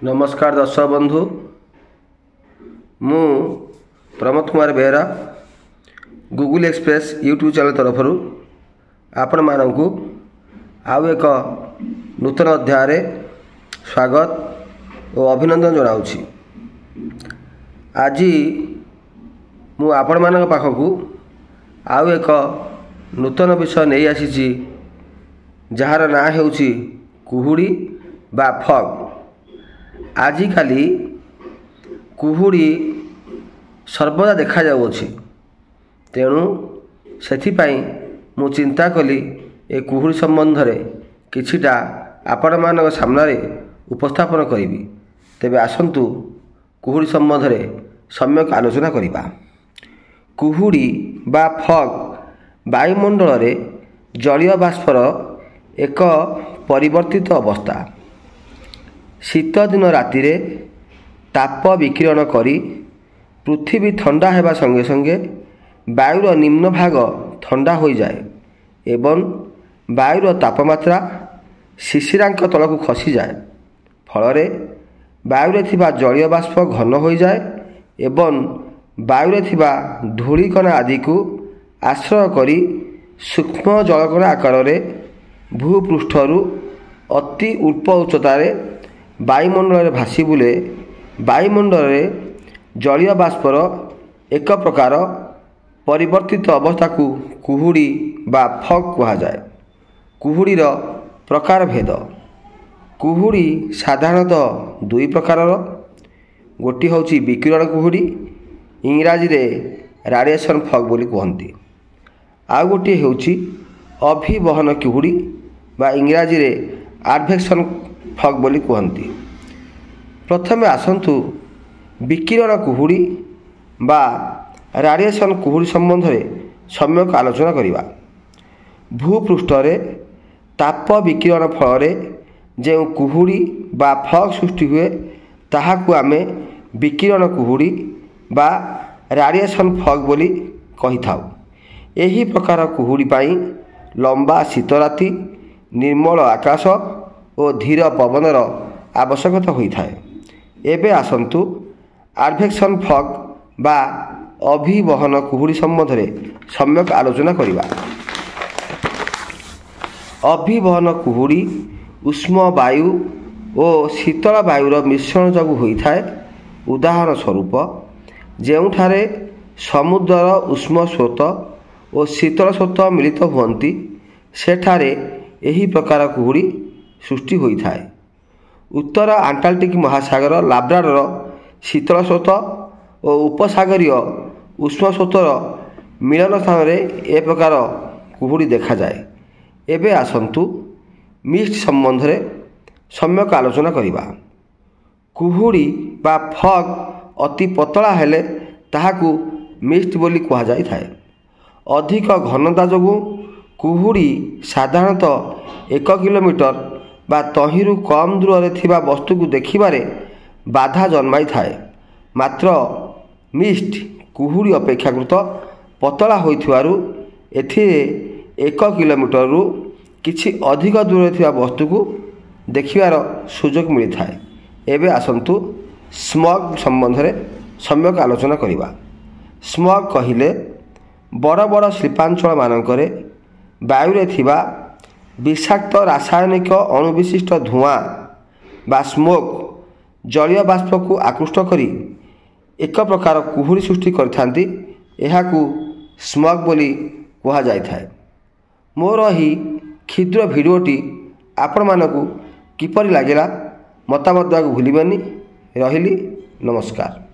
नमस्कार दर्शक बंधु मु Pramod Kumar Behera Google express YouTube channel तरफ आपण मानू आउ एक नूतन अध्याय स्वागत और अभिनंदन जनाऊँगी। आज मु आपण मान पाखक आउ एक नूतन विषय नहीं आसी जार ना हेउची कुहुड़ी बा फग। आजिकाली कुहुड़ी सर्वदा देखा जाउछि, तेणु सेथिपाई मु चिंता कली ए कुहुड़ी संबंध रे किछिटा आपण मानक सामने उपस्थापन करिबी। तेबे आसंतु कुहुड़ी संबंध रे सम्यक आलोचना करिबा। कुहुड़ी बा फग वायुमंडल रे जलीय बाष्पर एक परिवर्तित अवस्था। शीत दिन राति रे ताप विकिरण करी पृथ्वी ठंडा हेबा संगे संगे वायुर निम्न भाग ठंडा हो जाए एवं वायुर तापमात्रा शिशिरांक तलक खसी जाए। फल वायुरे थिबा जलीय बाष्प घन हो जाए एवं वायुरे थिबा धूलिकणा आदि को आश्रय करी सूक्ष्म जलकणा आकार रे भूपृष्ठरु अति अल्प उच्चतार वायुमंडल में भासी बुले। वायुमंडल में जलीय बाष्पर एक प्रकार परिवर्तित अवस्था को कुहुड़ी बा फग कहा जाए। कुहुड़ीर प्रकार भेद। कुहुड़ी साधारणतः दुई प्रकार। गोटी होची विकिरण कुहुड़ी, इंग्राजी रे रेडिएशन फग बोली कहती। आउ गोटी होची अभिवहन कुहुड़ी बा इंग्राजी रे एडवेक्शन फग बोली कहती। प्रथमे आसंतु विकिरण कुहुड़ी बा रेडिएशन कुहुड़ी संबंध में सम्यक आलोचना करिबा। भूपृष्ठ रे ताप विकिरण फल जो कुहुड़ी बा फग सृष्टि हुए ताहाकु आमे विकिरण कुहुड़ी बा रेडिएशन फग बोली कहि थाउ। एही प्रकार कुहुड़ी पाई लंबा शीत राति, निर्मल आकाश और धीर पवनर आवश्यकता होता है। एबे आसंतु एडवेक्शन फग बा अभिवहन कुहुड़ी संबंध में सम्यक आलोचना करिबा। अभिवहन कुहुड़ी उष्म वायु और शीतल वायुर मिश्रण जगु होता है। उदाहरण स्वरूप जेउठारे समुद्र उष्म स्रोत और शीतल स्रोत मिलित हुअन्ति सेठारे एही प्रकार कुहुड़ी सृष्टि होता है। उत्तर आंटार्कटिक महासागर लाब्राडोर शीतल स्रोत और उपसागरीय उष्म स्रोतर मिलन स्थान में ए प्रकार कुहुड़ी देखा जाए। एबे आसंतु मिस्ट संबंध में सम्यक आलोचना करिबा। कुहुड़ी बा फग अति पतला हेले ताहाकु मिस्ट बोली कहा जाई थाए। अधिक घनता जोगु कुहुड़ी साधारणतः 1 किलोमीटर बा तहिरु कम दूर रे थिबा वस्तु को देखिबारे बाधा जन्माई थाए। मात्र मिस्ट कुहुड़ी अपेक्षाकृत पतला होइथिबारु एथिरे 1 किलोमीटर रु किछि अधिक दूर रे थिबा वस्तु को देखिबार सुजोग मिली थाए। एबे आसंतु स्मग संबंध रे सम्यक आलोचना करिबा। स्मग कहिले बड़ बड़ शिल्पांचल मानकरे वायुरे थिबा विषाक्त रासायनिक अणुविशिष्ट धुआं बा स्मोक जलीय बाष्प को आकृष्ट करी एक प्रकार कुहुड़ी सृष्टि करथांती। एहाकू स्मग बोली कहा जाय थाए। मोर ही क्षुद्र भिडियोटी आपण मानकू किपरि लागिला मतामत देबाकू भूलिबेनी। रहिली, नमस्कार।